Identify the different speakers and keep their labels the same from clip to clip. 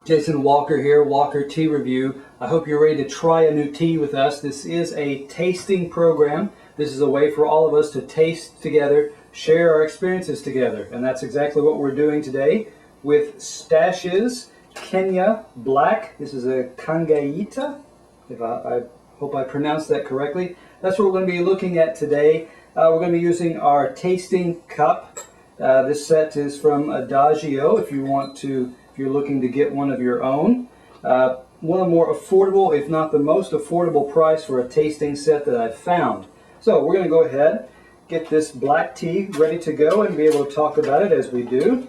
Speaker 1: Jason Walker here, Walker Tea Review. I hope you're ready to try a new tea with us. This is a tasting program. This is a way for all of us to taste together, share our experiences together. And that's exactly what we're doing today with Stash's Kenya Black. This is a Kangaita, if I hope I pronounced that correctly. That's what we're going to be looking at today. We're going to be using our tasting cup. This set is from Adagio if you're looking to get one of your own. One of the more affordable, if not the most affordable price for a tasting set that I've found. So we're going to go ahead, get this black tea ready to go and be able to talk about it as we do.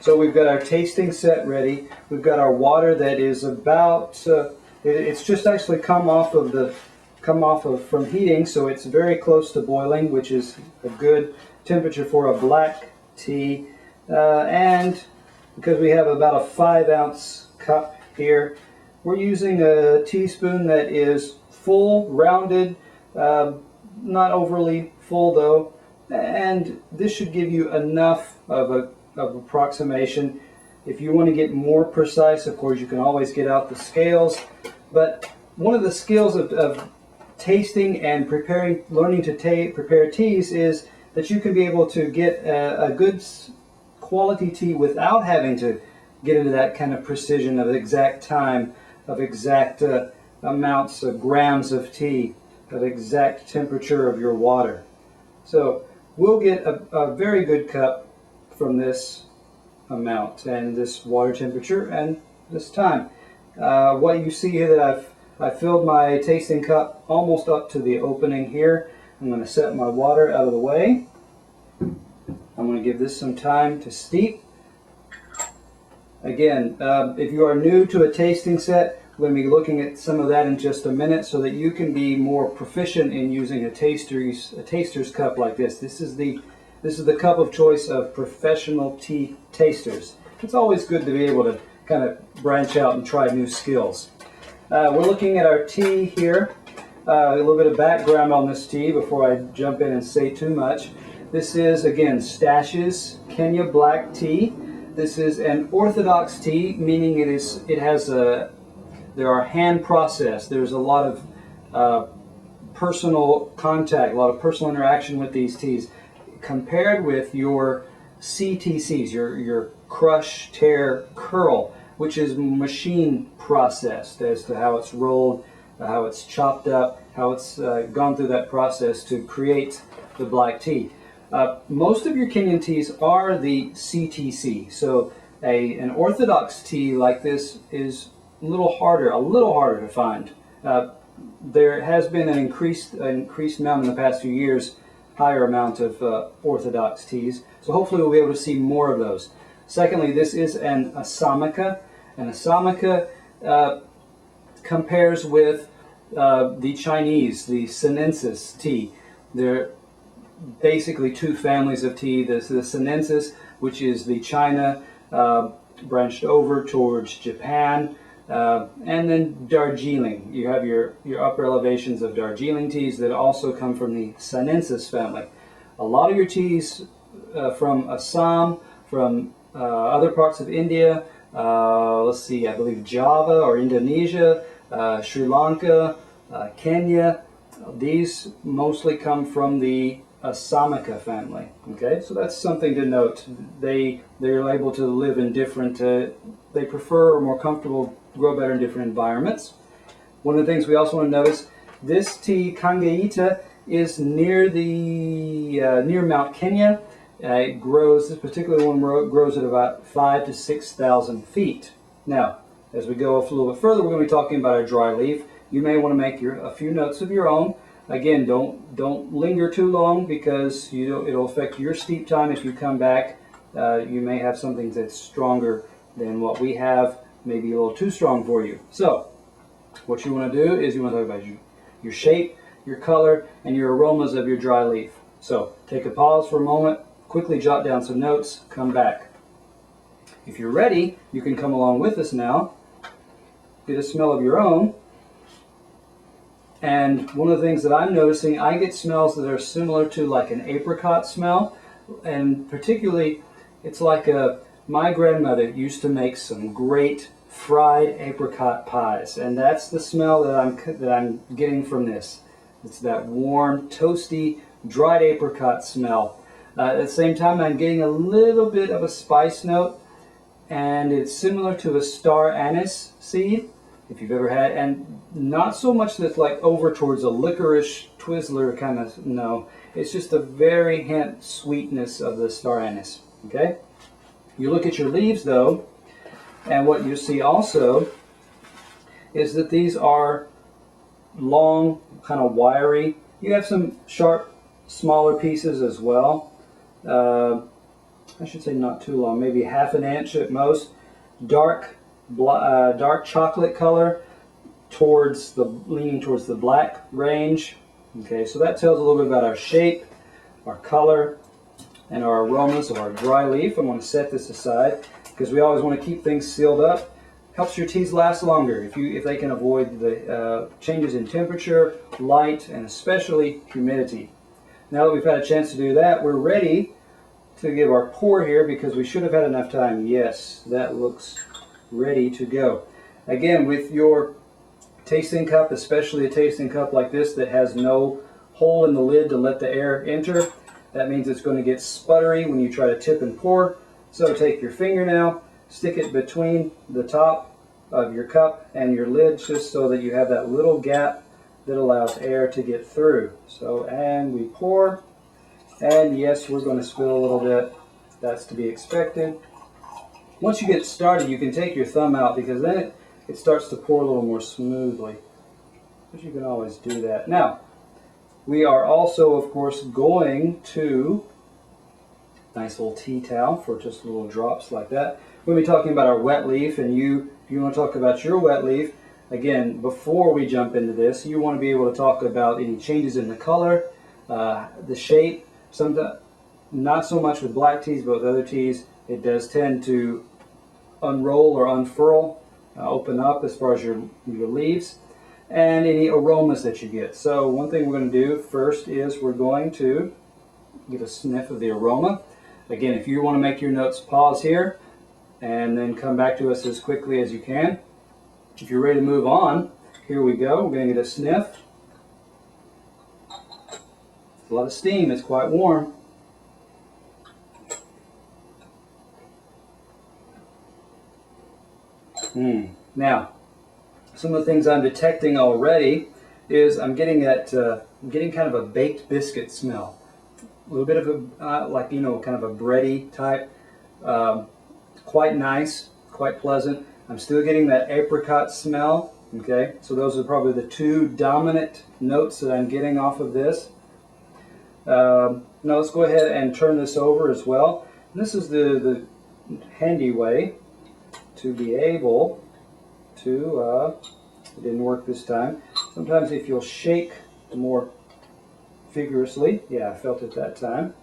Speaker 1: So we've got our tasting set ready. We've got our water that is about, it's just actually come off of from heating, so it's very close to boiling, which is a good temperature for a black tea. And because we have about a 5-ounce cup here, we're using a teaspoon that is full, rounded, not overly full though, and this should give you enough of approximation. If you want to get more precise, of course, you can always get out the scales, but one of the skills of tasting and learning to prepare teas is that you can be able to get a good quality tea without having to get into that kind of precision of exact time, of exact amounts of grams of tea, of exact temperature of your water. So we'll get a very good cup from this amount and this water temperature and this time. What you see here that I filled my tasting cup almost up to the opening here. I'm going to set my water out of the way. I'm going to give this some time to steep. Again, if you are new to a tasting set, we're going to be looking at some of that in just a minute so that you can be more proficient in using a taster's cup like this. This is the cup of choice of professional tea tasters. It's always good to be able to kind of branch out and try new skills. We're looking at our tea here. A little bit of background on this tea before I jump in and say too much. This is, again, Stash's Kenya Black Tea. This is an orthodox tea, meaning there are hand processed. There's a lot of personal contact, a lot of personal interaction with these teas, compared with your CTCs, your crush, tear, curl, which is machine processed as to how it's rolled, how it's chopped up, how it's gone through that process to create the black tea. Most of your Kenyan teas are the CTC, so an orthodox tea like this is a little harder to find. There has been an increased amount in the past few years, higher amount of orthodox teas, so hopefully we'll be able to see more of those. Secondly, this is an Asamaka. An Asamaka compares with the Chinese, the Sinensis tea. They're basically two families of tea. There's the Sinensis, which is the China branched over towards Japan, and then Darjeeling. You have your upper elevations of Darjeeling teas that also come from the Sinensis family. A lot of your teas from Assam, from other parts of India, let's see, I believe Java or Indonesia, Sri Lanka, Kenya, these mostly come from the Asamaka family. Okay, so that's something to note. They're able to live in different, they prefer or more comfortable, grow better in different environments. One of the things we also want to notice, this tea, Kangaita, is near Mount Kenya. This particular one grows at about 5,000 to 6,000 feet. Now, as we go a little bit further, we're going to be talking about our dry leaf. You may want to make a few notes of your own. Again, don't linger too long because it'll affect your steep time. If you come back, you may have something that's stronger than what we have, maybe a little too strong for you. So, what you want to do is you want to talk about your shape, your color, and your aromas of your dry leaf. So, take a pause for a moment, quickly jot down some notes, come back. If you're ready, you can come along with us now, get a smell of your own. And one of the things that I'm noticing, I get smells that are similar to like an apricot smell, and particularly it's like a my grandmother used to make some great fried apricot pies, and that's the smell that I'm getting from this. It's that warm, toasty, dried apricot smell. At the same time, I'm getting a little bit of a spice note, and it's similar to a star anise seed, if you've ever had, and not so much that's like over towards a licorice Twizzler kind of, no. It's just a very hint sweetness of the star anise, okay? You look at your leaves though, and what you see also is that these are long, kind of wiry. You have some sharp, smaller pieces as well. I should say not too long, maybe half an inch at most. Dark chocolate color leaning towards the black range. Okay, so that tells a little bit about our shape, our color, and our aromas of our dry leaf. I'm going to set this aside because we always want to keep things sealed up. Helps your teas last longer if they can avoid the changes in temperature, light, and especially humidity. Now that we've had a chance to do that, we're ready to give our pour here because we should have had enough time. Yes, that looks ready to go. Again, with your tasting cup, especially a tasting cup like this that has no hole in the lid to let the air enter, that means it's going to get sputtery when you try to tip and pour. So take your fingernail, stick it between the top of your cup and your lid just so that you have that little gap that allows air to get through. So, and we pour, and yes, we're going to spill a little bit. That's to be expected. Once you get started, you can take your thumb out because then it starts to pour a little more smoothly. But you can always do that. Now, we are also, of course, going to nice little tea towel for just little drops like that. We'll be talking about our wet leaf, and if you want to talk about your wet leaf, again, before we jump into this, you want to be able to talk about any changes in the color, the shape. Sometimes, not so much with black teas, but with other teas, it does tend to unroll or unfurl, open up as far as your leaves, and any aromas that you get. So one thing we're going to do first is we're going to get a sniff of the aroma. Again, if you want to make your notes, pause here and then come back to us as quickly as you can. If you're ready to move on, here we go. We're going to get a sniff. It's a lot of steam. It's quite warm. Now, some of the things I'm detecting already is I'm getting kind of a baked biscuit smell. A little bit of a, kind of a bready type. Quite nice, quite pleasant. I'm still getting that apricot smell. Okay, so those are probably the two dominant notes that I'm getting off of this. Now let's go ahead and turn this over as well. This is the handy way to be able to, it didn't work this time. Sometimes if you'll shake more vigorously, yeah, I felt it that time,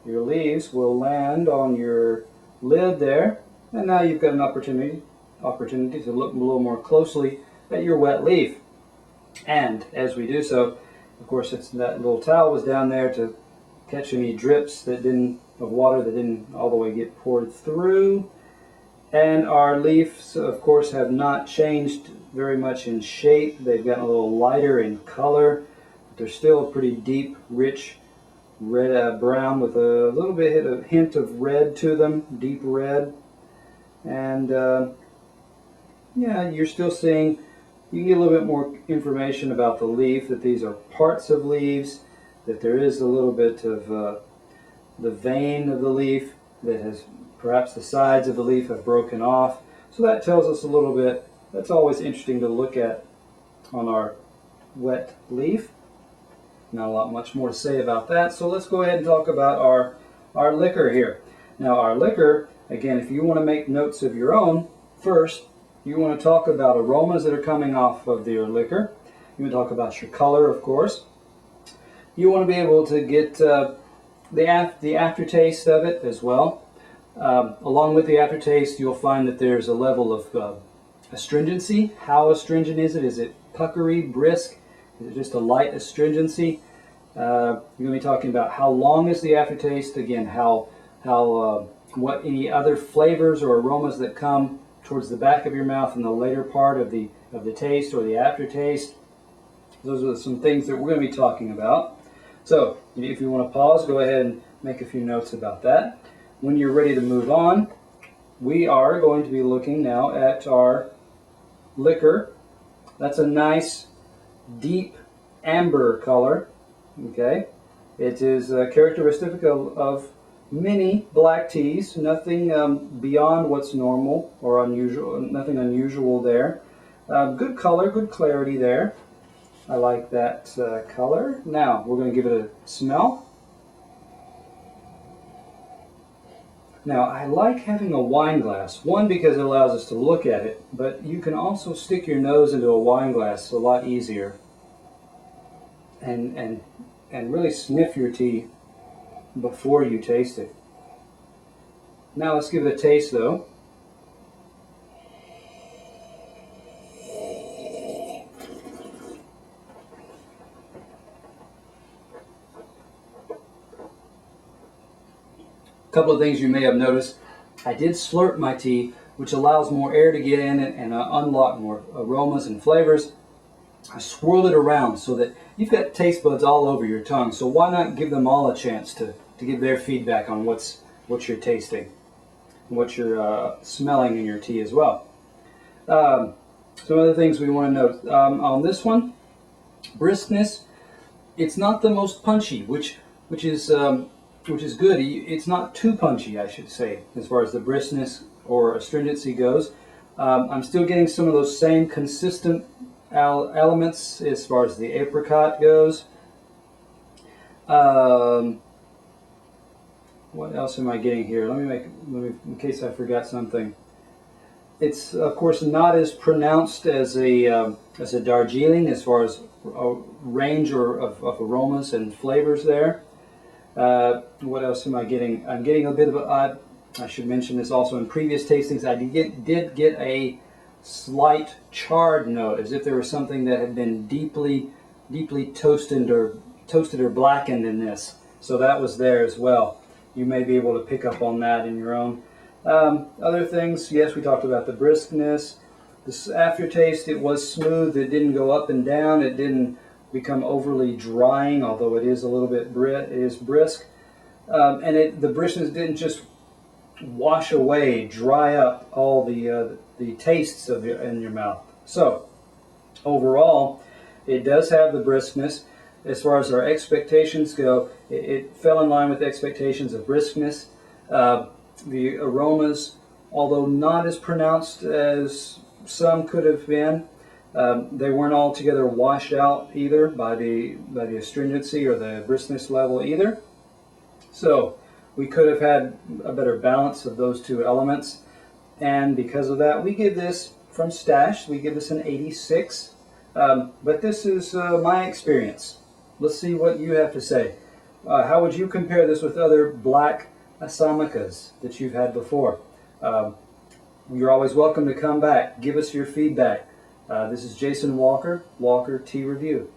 Speaker 1: your leaves will land on your lid there, and now you've got an opportunity to look a little more closely at your wet leaf. And as we do so, of course, that little towel was down there to catch any drips of water that didn't all the way get poured through. And our leaves, of course, have not changed very much in shape. They've gotten a little lighter in color, but they're still a pretty deep, rich red brown with a little bit of hint of red to them, deep red. And yeah, you're still seeing, you can get a little bit more information about the leaf, that these are parts of leaves, that there is a little bit of the vein of the leaf that has, perhaps the sides of the leaf have broken off. So that tells us a little bit. That's always interesting to look at on our wet leaf. Not a lot much more to say about that. So let's go ahead and talk about our liquor here. Now our liquor, again, if you want to make notes of your own, first you want to talk about aromas that are coming off of your liquor. You want to talk about your color, of course. You want to be able to get the aftertaste of it as well. Along with the aftertaste, you'll find that there's a level of astringency. How astringent is it? Is it puckery, brisk? Is it just a light astringency? You're going to be talking about how long is the aftertaste. Again, how what any other flavors or aromas that come towards the back of your mouth in the later part of the taste or the aftertaste. Those are some things that we're going to be talking about. So if you want to pause, go ahead and make a few notes about that. When you're ready to move on, we are going to be looking now at our liquor. That's a nice deep amber color. Okay, it is characteristic of many black teas. Nothing beyond what's normal or unusual. Nothing unusual there. Good color, good clarity there. I like that color. Now we're going to give it a smell. Now I like having a wine glass. One, because it allows us to look at it, but you can also stick your nose into a wine glass a lot easier and really sniff your tea before you taste it. Now let's give it a taste though. A couple of things you may have noticed. I did slurp my tea, which allows more air to get in it and unlock more aromas and flavors. I swirled it around so that you've got taste buds all over your tongue, so why not give them all a chance to give their feedback on what you're tasting and what you're smelling in your tea as well. Some other things we want to note. On this one, briskness, it's not the most punchy, which is good. It's not too punchy, I should say, as far as the briskness or astringency goes. I'm still getting some of those same consistent elements as far as the apricot goes. What else am I getting here? Let me in case I forgot something. It's of course not as pronounced as a Darjeeling as far as a range of aromas and flavors there. What else am I getting? I'm getting a bit of I should mention this also in previous tastings. I did get a slight charred note, as if there was something that had been deeply toasted or blackened in this. So that was there as well. You may be able to pick up on that in your own. Other things, yes, we talked about the briskness. This aftertaste, it was smooth. It didn't go up and down. It didn't become overly drying, although it is a little bit brisk. And the briskness didn't just wash away, dry up all the tastes in your mouth. So overall, it does have the briskness. As far as our expectations go, it fell in line with expectations of briskness. The aromas, although not as pronounced as some could have been, they weren't altogether washed out either by the astringency or the briskness level either. So we could have had a better balance of those two elements, and because of that, we give this, from Stash, we give this an 86. But this is my experience. Let's see what you have to say. How would you compare this with other black Asamikas that you've had before? You're always welcome to come back. Give us your feedback. This is Jason Walker, Walker Tea Review.